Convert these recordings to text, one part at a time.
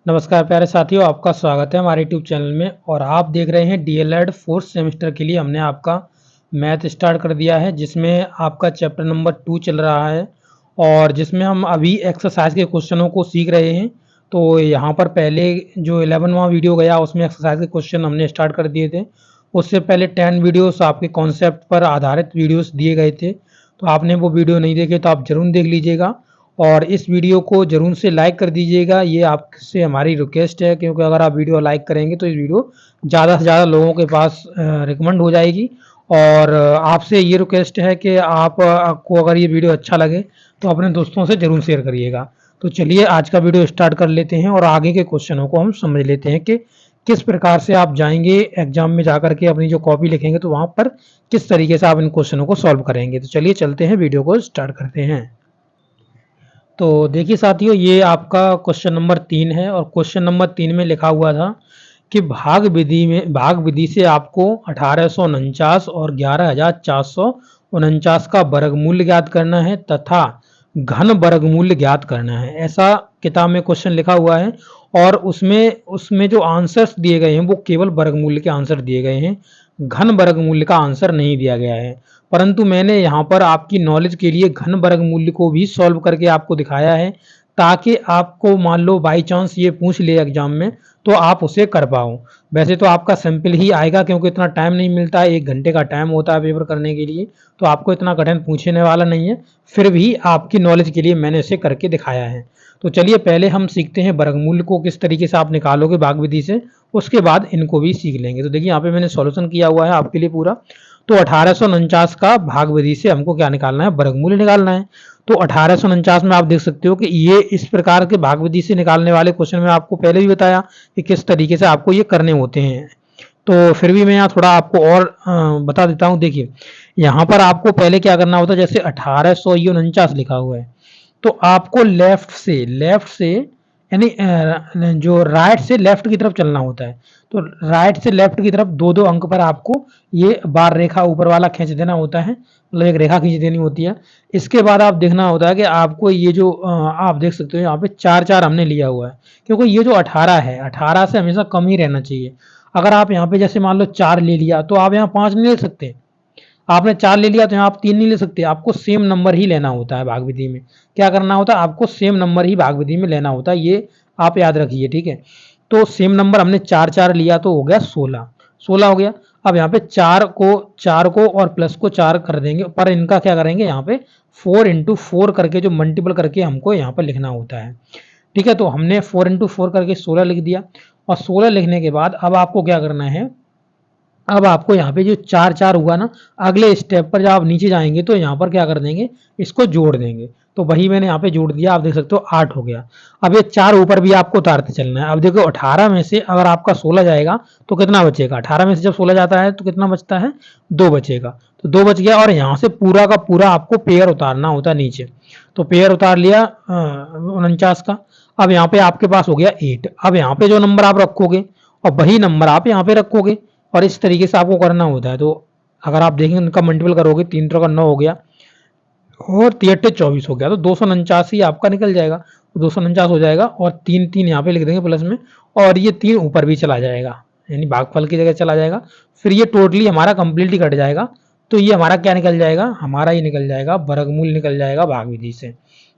नमस्कार प्यारे साथियों, आपका स्वागत है हमारे यूट्यूब चैनल में। और आप देख रहे हैं डीएलएड फोर्थ सेमेस्टर के लिए हमने आपका मैथ स्टार्ट कर दिया है, जिसमें आपका चैप्टर नंबर 2 चल रहा है और जिसमें हम अभी एक्सरसाइज के क्वेश्चनों को सीख रहे हैं। तो यहाँ पर पहले जो 11वां वीडियो गया उसमें एक्सरसाइज के क्वेश्चन हमने स्टार्ट कर दिए थे। उससे पहले 10 वीडियोस आपके कॉन्सेप्ट पर आधारित वीडियोस दिए गए थे, तो आपने वो वीडियो नहीं देखे तो आप ज़रूर देख लीजिएगा और इस वीडियो को ज़रूर से लाइक कर दीजिएगा। ये आपसे हमारी रिक्वेस्ट है, क्योंकि अगर आप वीडियो लाइक करेंगे तो इस वीडियो ज़्यादा से ज़्यादा लोगों के पास रिकमेंड हो जाएगी। और आपसे ये रिक्वेस्ट है कि आपको अगर ये वीडियो अच्छा लगे तो अपने दोस्तों से ज़रूर शेयर करिएगा। तो चलिए आज का वीडियो स्टार्ट कर लेते हैं और आगे के क्वेश्चनों को हम समझ लेते हैं कि किस प्रकार से आप जाएंगे एग्जाम में जाकर के अपनी जो कॉपी लिखेंगे तो वहाँ पर किस तरीके से आप इन क्वेश्चनों को सॉल्व करेंगे। तो चलिए चलते हैं, वीडियो को स्टार्ट करते हैं। तो देखिए साथियों, ये आपका क्वेश्चन नंबर 3 है और क्वेश्चन नंबर 3 में लिखा हुआ था कि भाग विधि से आपको 1849 और 11,449 का वर्गमूल ज्ञात करना है तथा घन वर्गमूल ज्ञात करना है। ऐसा किताब में क्वेश्चन लिखा हुआ है और उसमें उसमें जो आंसर्स दिए गए हैं वो केवल वर्गमूल के आंसर दिए गए हैं, घन वर्गमूल का आंसर नहीं दिया गया है। परंतु मैंने यहाँ पर आपकी नॉलेज के लिए घन वर्गमूल को भी सॉल्व करके आपको दिखाया है, ताकि आपको मान लो बाई चांस ये पूछ ले एग्जाम में तो आप उसे कर पाओ। वैसे तो आपका सैंपल ही आएगा, क्योंकि इतना टाइम नहीं मिलता है, 1 घंटे का टाइम होता है पेपर करने के लिए, तो आपको इतना कठिन पूछने वाला नहीं है। फिर भी आपकी नॉलेज के लिए मैंने इसे करके दिखाया है। तो चलिए पहले हम सीखते हैं वर्गमूल को किस तरीके से आप निकालोगे भाग विधि से, उसके बाद इनको भी सीख लेंगे। तो देखिए यहाँ पे मैंने सॉल्यूशन किया हुआ है आपके लिए पूरा। तो 1849 का भाग विधि से हमको क्या निकालना है, वर्गमूल निकालना है। तो 1849 में आप देख सकते हो कि ये इस प्रकार के भाग विधि से निकालने वाले क्वेश्चन में आपको पहले भी बताया कि किस तरीके से आपको ये करने होते हैं। तो फिर भी मैं यहाँ थोड़ा आपको और बता देता हूँ। देखिए यहाँ पर आपको पहले क्या करना होता है, जैसे 1849 लिखा हुआ है तो आपको लेफ्ट से यानी जो राइट से लेफ्ट की तरफ चलना होता है। तो राइट से लेफ्ट की तरफ 2-2 अंक पर आपको ये बार रेखा ऊपर वाला खींच देना होता है, मतलब एक रेखा खींच देनी होती है। इसके बाद आप देखना होता है कि आपको ये जो आप देख सकते हो यहाँ पे 4-4 हमने लिया हुआ है, क्योंकि ये जो 18 है 18 से हमेशा कम ही रहना चाहिए। अगर आप यहाँ पे जैसे मान लो 4 ले लिया तो आप यहाँ 5 नहीं ले सकते, आपने 4 ले लिया तो यहाँ आप 3 नहीं ले सकते, आपको सेम नंबर ही लेना होता है। भाग विधि में क्या करना होता है, आपको सेम नंबर ही भाग विधि में लेना होता है, ये आप याद रखिए, ठीक है। तो सेम नंबर हमने 4-4 लिया तो हो गया 16 हो गया। अब यहाँ पे 4 को और प्लस को 4 कर देंगे, पर इनका क्या करेंगे यहाँ पे 4 इंटू 4 करके जो मल्टीपल करके हमको यहाँ पर लिखना होता है, ठीक है। तो हमने 4 इंटू 4 करके 16 लिख दिया और 16 लिखने के बाद अब आपको क्या करना है, अब आपको यहाँ पे जो 4-4 हुआ ना, अगले स्टेप पर जब आप नीचे जाएंगे तो यहाँ पर क्या कर देंगे, इसको जोड़ देंगे। तो वही मैंने यहाँ पे जोड़ दिया, आप देख सकते हो 8 हो गया। अब ये 4 ऊपर भी आपको उतारते चलना है। अब देखो 18 में से अगर आपका 16 जाएगा तो कितना बचेगा, 18 में से जब 16 जाता है तो कितना बचता है, 2 बचेगा। तो 2 बच गया और यहाँ से पूरा का पूरा आपको पेयर उतारना होता है नीचे। तो पेयर उतार लिया 49 का। अब यहाँ पे आपके पास हो गया 8। अब यहाँ पे जो नंबर आप रखोगे और वही नंबर आप यहाँ पे रखोगे और इस तरीके से आपको करना होता है। तो अगर आप देखेंगे उनका मल्टीपल करोगे, 3 का 9 हो गया और 3 24 हो गया, तो 249 आपका निकल जाएगा। तो 249 हो जाएगा और 3 यहाँ पे लिख देंगे प्लस में, और ये 3 ऊपर भी चला जाएगा, यानी भागफल की जगह चला जाएगा। फिर ये टोटली हमारा कंप्लीट ही कट जाएगा। तो ये हमारा क्या निकल जाएगा, हमारा ये निकल जाएगा वर्गमूल निकल जाएगा भाग विधि से।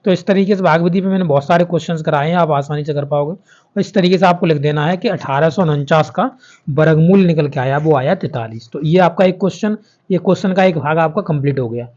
तो इस तरीके से भाग विधि पे मैंने बहुत सारे क्वेश्चंस कराए हैं, आप आसानी से कर पाओगे। और इस तरीके से आपको लिख देना है कि 1849 का वर्गमूल निकल के आया, वो आया 43। तो ये आपका एक क्वेश्चन, ये क्वेश्चन का एक भाग आपका कंप्लीट हो गया।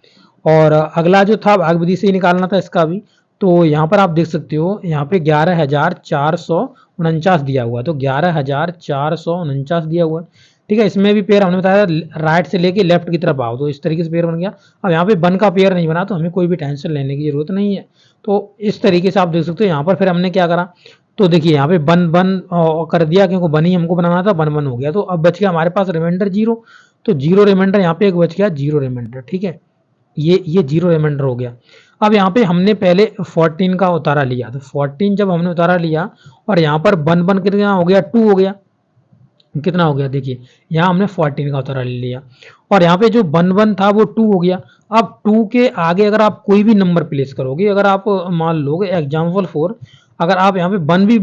और अगला जो था भाग विधि से ही निकालना था इसका भी। तो यहाँ पर आप देख सकते हो, यहाँ पे 11,449 दिया हुआ है, तो 11,449 दिया हुआ है, ठीक है। इसमें भी पेयर हमने बताया राइट से लेके लेफ्ट की तरफ आओ, तो इस तरीके से पेयर बन गया। अब यहाँ पे बन का पेयर नहीं बना तो हमें कोई भी टेंशन लेने की जरूरत नहीं है। तो इस तरीके से आप देख सकते हो। यहाँ पर फिर हमने क्या करा, तो देखिए यहाँ पे बन कर दिया, क्योंकि बन ही हमको बनाना था, बन हो गया। तो अब बच गया हमारे पास रिमाइंडर 0। तो 0 रिमाइंडर यहाँ पे एक बच गया, 0 रिमाइंडर, ठीक है। ये 0 रिमाइंडर हो गया। अब यहाँ पे हमने पहले 14 का उतारा लिया, तो 14 जब हमने उतारा लिया और यहाँ पर बन कितना हो गया, 2 हो गया। कितना हो गया, देखिए यहाँ हमने 14 का उतारा ले लिया और यहाँ पे जो बन था वो 2 हो गया। अब 2 के आगे अगर आप कोई भी नंबर प्लेस करोगे, अगर आप मान लो एग्जाम्पल 4, अगर आप यहाँ पे 1 भी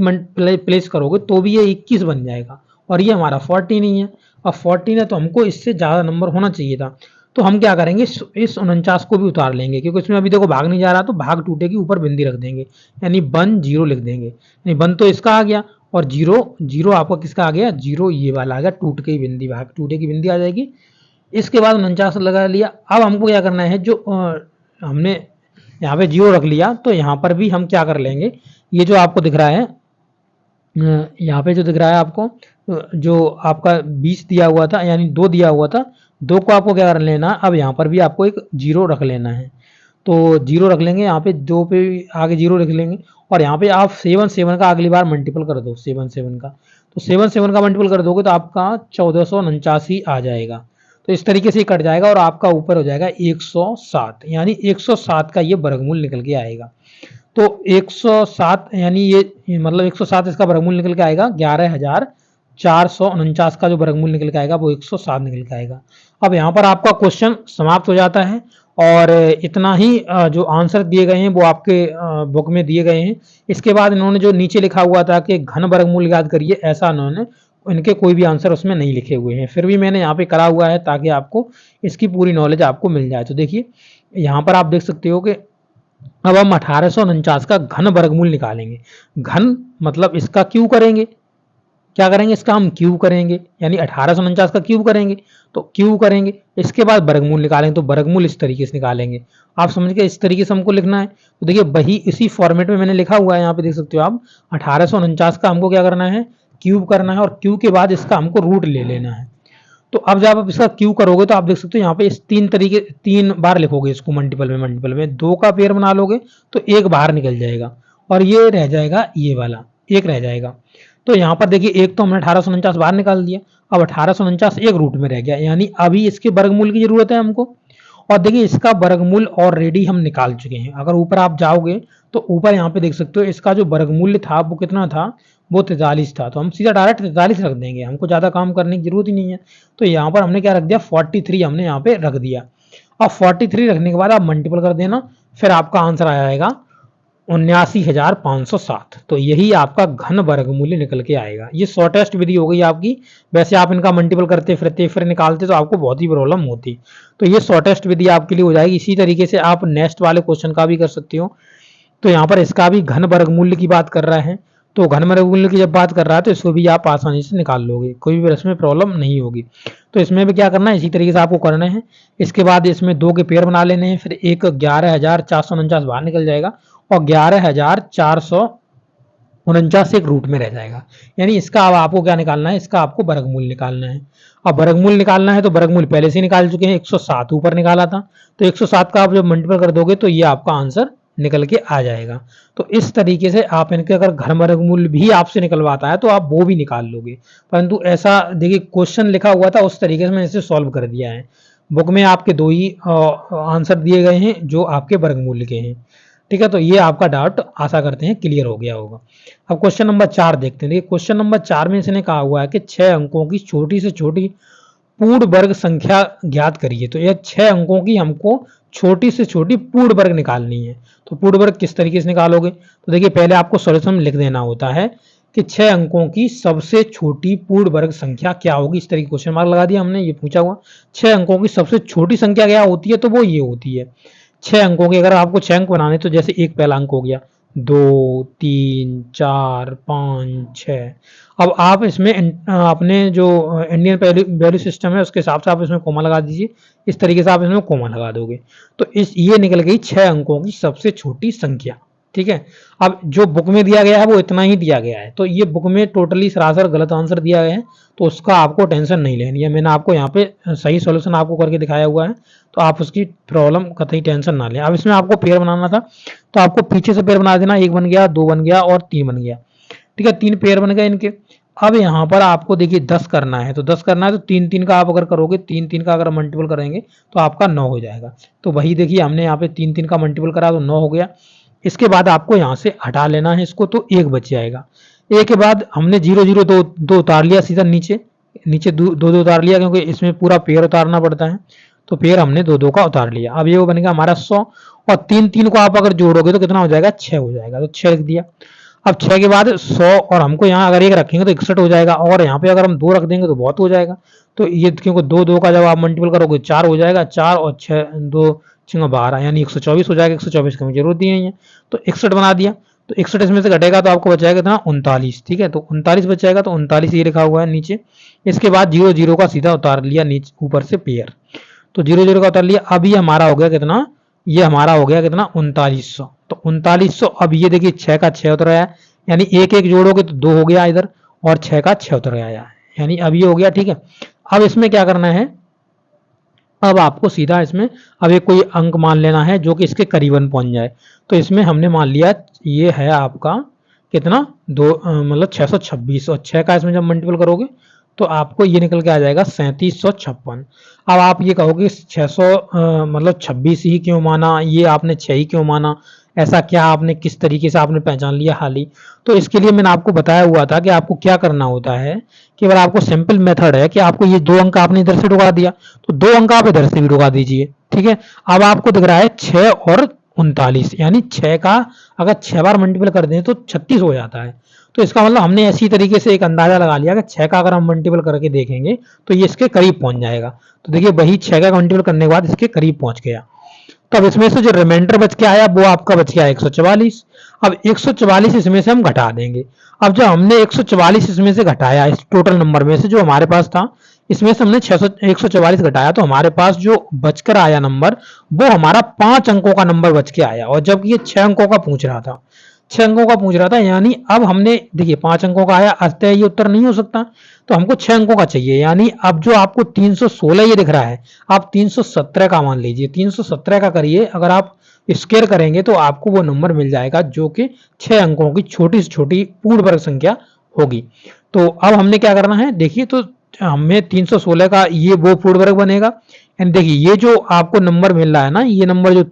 प्लेस करोगे तो भी ये 21 बन जाएगा, और ये हमारा 14 नहीं है। अब 14 है तो हमको इससे ज़्यादा नंबर होना चाहिए था। तो हम क्या करेंगे, इस 49 को भी उतार लेंगे, क्योंकि इसमें अभी देखो भाग नहीं जा रहा, तो भाग टूटेगी ऊपर बिंदी रख देंगे, यानी 1 0 लिख देंगे। यानी 1 तो इसका आ गया, और 0 0 आपका किसका आ गया, 0 ये वाला आ गया, टूट के बिंदी, भाग टूटे की बिंदी आ जाएगी। इसके बाद 49 लगा लिया। अब हमको क्या करना है, जो हमने यहाँ पे 0 रख लिया, तो यहाँ पर भी हम क्या कर लेंगे, ये जो आपको दिख रहा है, यहाँ पे जो दिख रहा है आपको, जो आपका 20 दिया हुआ था, यानी 2 दिया हुआ था, 2 को आपको क्या कर लेना, अब यहाँ पर भी आपको एक 0 रख लेना है। तो 0 रख लेंगे, यहाँ पे 2 पे आगे 0 लिख लेंगे, और यहाँ पे आप 7 7 का अगली बार मल्टीपल कर दो, 7 7 का, तो 7 7 का मल्टीपल कर दोगे तो आपका 1449 आ जाएगा। तो इस तरीके से कट जाएगा, और आपका ऊपर हो जाएगा 107, यानी 107 का ये वर्गमूल निकल के आएगा। तो 107 यानी ये मतलब 107 इसका वर्गमूल निकल के आएगा, 11,449 का जो वर्गमूल निकल के आएगा वो 107 निकल के आएगा। अब यहाँ पर आपका क्वेश्चन समाप्त हो जाता है, और इतना ही जो आंसर दिए गए हैं वो आपके बुक में दिए गए हैं। इसके बाद इन्होंने जो नीचे लिखा हुआ था कि घन वर्गमूल याद करिए, ऐसा इन्होंने इनके कोई भी आंसर उसमें नहीं लिखे हुए हैं, फिर भी मैंने यहाँ पे करा हुआ है ताकि आपको इसकी पूरी नॉलेज आपको मिल जाए। तो देखिए यहाँ पर आप देख सकते हो कि अब हम 1849 का घन वर्गमूल निकालेंगे। घन मतलब इसका क्यूब करेंगे, क्या करेंगे, इसका हम क्यूब करेंगे, यानी 1849 का क्यूब करेंगे, तो क्यूब करेंगे, इसके बाद वर्गमूल निकालेंगे, तो वर्गमूल इस तरीके से निकालेंगे। आप समझ गए, इस तरीके से हमको लिखना है। तो देखिए वही इसी फॉर्मेट में मैंने लिखा हुआ है, यहाँ पे देख सकते हो आप, 1849 का हमको क्या करना है, क्यूब करना है, और क्यूब के बाद इसका हमको रूट ले लेना है। तो अब जब आप इसका क्यू करोगे तो आप देख सकते हो यहाँ पे इस 3 बार लिखोगे इसको, मल्टीपल में 2 का पेयर बना लोगे तो 1 बाहर निकल जाएगा, और ये रह जाएगा, ये वाला 1 रह जाएगा। तो यहाँ पर देखिए 1 तो हमने 1849 बाहर निकाल दिया, अब 1849 एक रूट में रह गया, यानी अभी इसके वर्गमूल की जरूरत है हमको। और देखिए इसका वर्गमूल ऑलरेडी हम निकाल चुके हैं। अगर ऊपर आप जाओगे तो ऊपर यहाँ पे देख सकते हो इसका जो वर्गमूल्य था वो कितना था, वो 43 था, तो हम सीधा डायरेक्ट 43 रख देंगे, हमको ज़्यादा काम करने की जरूरत ही नहीं है। तो यहाँ पर हमने क्या रख दिया, 43 हमने यहाँ पे रख दिया। अब 43 रखने के बाद आप मल्टीपल कर देना, फिर आपका आंसर आ जाएगा 79,507। तो यही आपका घन वर्गमूल्य निकल के आएगा। ये शॉर्टेस्ट विधि हो गई आपकी। वैसे आप इनका मल्टीपल करते फिरते फिर निकालते तो आपको बहुत ही प्रॉब्लम होती, तो ये शॉर्टेस्ट विधि आपके लिए हो जाएगी। इसी तरीके से आप नेक्स्ट वाले क्वेश्चन का भी कर सकते हो। तो यहाँ पर इसका भी घन वर्गमूल्य की बात कर रहा है, तो घन वर्गमूल्य की जब बात कर रहा है तो इसको भी आप आसानी से निकाल लोगे, कोई भी इसमें प्रॉब्लम नहीं होगी। तो इसमें भी क्या करना है, इसी तरीके से आपको करना है। इसके बाद इसमें 2 के पेयर बना लेने हैं, फिर एक 11,449 बाहर निकल जाएगा, और 11,449 एक रूट में रह जाएगा। यानी इसका अब आपको क्या निकालना है, इसका आपको वर्गमूल निकालना है। अब वर्गमूल निकालना है तो वर्गमूल पहले से निकाल चुके हैं, 107 ऊपर निकाला था, तो 107 का आप जब मल्टीपल कर दोगे तो ये आपका आंसर निकल के आ जाएगा। तो इस तरीके से आप इनके अगर घन वर्गमूल भी आपसे निकलवाता है तो आप वो भी निकाल लोगे। परंतु ऐसा देखिए क्वेश्चन लिखा हुआ था उस तरीके से मैंने इसे सॉल्व कर दिया है। बुक में आपके 2 ही आंसर दिए गए हैं जो आपके वर्गमूल के हैं। ठीक है, तो ये आपका डाउट आशा करते हैं क्लियर हो गया होगा। अब क्वेश्चन नंबर 4 देखते हैं। देखिए क्वेश्चन नंबर 4 में इसने कहा हुआ है कि 6 अंकों की छोटी से छोटी पूर्ण वर्ग संख्या ज्ञात करिए। तो यह 6 अंकों की हमको छोटी से छोटी पूर्ण वर्ग निकालनी है। तो पूर्ण वर्ग किस तरीके से निकालोगे, तो देखिए पहले आपको सॉल्यूशन में लिख देना होता है कि 6 अंकों की सबसे छोटी पूर्ण वर्ग संख्या क्या होगी। इस तरीके क्वेश्चन मार्क लगा दिया हमने, ये पूछा हुआ 6 अंकों की सबसे छोटी संख्या क्या होती है, तो वो ये होती है 6 अंकों की। अगर आपको 6 अंक बनाने तो जैसे एक पहला अंक हो गया, 2 3 4 5 6। अब आप इसमें अपने जो इंडियन वैल्यू सिस्टम है उसके हिसाब से आप इसमें कोमा लगा दीजिए। इस तरीके से आप इसमें कोमा लगा दोगे तो ये निकल गई 6 अंकों की सबसे छोटी संख्या। ठीक है, अब जो बुक में दिया गया है वो इतना ही दिया गया है, तो ये बुक में टोटली सरासर गलत आंसर दिया गया है, तो उसका आपको टेंशन नहीं लेनी है। मैंने आपको यहाँ पे सही सॉल्यूशन आपको करके दिखाया हुआ है, तो आप उसकी प्रॉब्लम कतई टेंशन ना लें। अब इसमें आपको पेयर बनाना था तो आपको पीछे से पेयर बना देना, 1 बन गया, 2 बन गया और 3 बन गया। ठीक है, 3 पेयर बन गए इनके। अब यहाँ पर आपको देखिए 10 करना है, तो 10 करना है तो 3 3 का आप अगर करोगे, 3 3 का अगर मल्टीपल करेंगे तो आपका 9 हो जाएगा। तो वही देखिए हमने यहाँ पे 3 3 का मल्टीपल करा तो 9 हो गया। इसके बाद आपको यहाँ से हटा लेना है इसको, तो 1 बच जाएगा। 1 के बाद हमने 0 0 2 2 उतार लिया सीधा नीचे, नीचे 2 2 उतार लिया क्योंकि इसमें पूरा पेयर उतारना पड़ता है, तो पेयर हमने 2 2 का उतार लिया। अब ये वो बनेगा हमारा 100, और 3 3 को आप अगर जोड़ोगे तो कितना हो जाएगा, 6 हो जाएगा, तो 6 लिख दिया। अब 6 के बाद 100 और हमको यहाँ अगर 1 रखेंगे तो 61 हो जाएगा, और यहाँ पे अगर हम 2 रख देंगे तो बहुत हो जाएगा। तो ये क्योंकि 2 का जब आप मल्टीपल करोगे 4 हो जाएगा, 4 और 6 2 6 12 यानी 124 हो जाएगा। 124 की हमें जरूरत नहीं है, तो 61 बना दिया। तो 61 इसमें से घटेगा तो आपको बचाएगा कितना 39, ठीक है। तो 39 बचाएगा, तो 39 ये लिखा हुआ है नीचे। इसके बाद 0 0 का सीधा उतार लिया नीचे ऊपर से पेयर, तो 0 0 का उतार लिया। अब ये हमारा हो गया कितना, ये हमारा हो गया कितना 3900। तो 3900, अब ये देखिए 6 का 6 उतर आया, यानी एक एक जोड़ोगे तो 2 हो गया इधर, और 6 का 6 उतर आया, यानी अब ये हो गया, ठीक है। अब इसमें क्या करना है, अब आपको सीधा इसमें अब एक कोई अंक मान लेना है जो कि इसके करीबन पहुंच जाए। तो इसमें हमने मान लिया ये है आपका कितना दो मतलब 626, और 6 का इसमें जब मल्टीपल करोगे तो आपको ये निकल के आ जाएगा 3756। अब आप ये कहोगे 600 मतलब 26 ही क्यों माना, ये आपने 6 ही क्यों माना, ऐसा क्या आपने किस तरीके से आपने पहचान लिया हाल ही। तो इसके लिए मैंने आपको बताया हुआ था कि आपको क्या करना होता है, केवल आपको सिंपल मेथड है कि आपको ये 2 अंक आपने इधर से ढुका दिया तो 2 अंक आप इधर से भी ढुका दीजिए, ठीक है। अब आपको दिख रहा है 6 और 39, यानी 6 का अगर 6 बार मल्टीपल कर दें तो 36 हो जाता है। तो इसका मतलब हमने ऐसी तरीके से एक अंदाजा लगा लिया कि 6 का अगर हम मल्टीपल करके देखेंगे तो ये इसके करीब पहुंच जाएगा। तो देखिए वही 6 का मल्टीपल करने के बाद इसके करीब पहुंच गया। तब इसमें से जो रिमाइंडर बच के आया वो आपका बच गया 144। अब 144 इसमें से हम घटा देंगे। अब जो हमने 144 इसमें से घटाया, इस टोटल नंबर में से जो हमारे पास था इसमें से हमने 144 घटाया, तो हमारे पास जो बचकर आया नंबर वो हमारा 5 अंकों का नंबर बच के आया, और जबकि ये 6 अंकों का पूछ रहा था, 6 अंकों का पूछ रहा था। यानी अब हमने देखिए 5 अंकों का आया, अतः ये उत्तर नहीं हो सकता, तो हमको 6 अंकों का चाहिए। यानी अब जो आपको 316 ये दिख रहा है, आप 317 का मान लीजिए, 317 का करिए, अगर आप स्केयर करेंगे तो आपको वो नंबर मिल जाएगा जो कि 6 अंकों की छोटी से छोटी पूर्ण वर्ग संख्या होगी। तो अब हमने क्या करना है, देखिए तो हमें 316 का ये वो पूर्ण वर्ग बनेगा। एंड देखिए ये जो आपको नंबर मिल रहा है ना, ये नंबर जो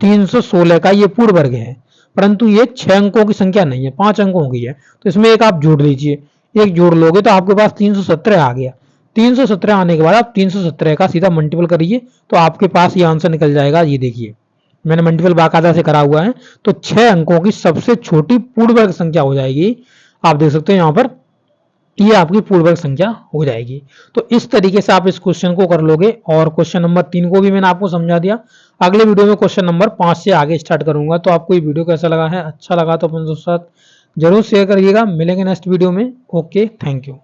316 का ये पूर्ण वर्ग है, परंतु ये 6 अंकों की संख्या नहीं है, 5 अंकों की है। तो इसमें एक आप जोड़ लीजिए, एक जोड़ लोगे तो आपके पास 317 आ गया। 317 आने के बाद आप 317 का सीधा मल्टीपल करिए तो आपके पास ये आंसर निकल जाएगा। ये देखिए मैंने मल्टीपल बाकायदा से करा हुआ है, तो 6 अंकों की सबसे छोटी पूर्ण वर्ग संख्या हो जाएगी। आप देख सकते हैं यहाँ पर ये आपकी पूर्ण वर्ग संख्या हो जाएगी। तो इस तरीके से आप इस क्वेश्चन को कर लोगे, और क्वेश्चन नंबर 3 को भी मैंने आपको समझा दिया। अगले वीडियो में क्वेश्चन नंबर 5 से आगे स्टार्ट करूंगा। तो आपको ये वीडियो कैसा लगा है, अच्छा लगा तो अपने दोस्तों के साथ जरूर शेयर करिएगा। मिलेंगे नेक्स्ट वीडियो में। Okay, thank you.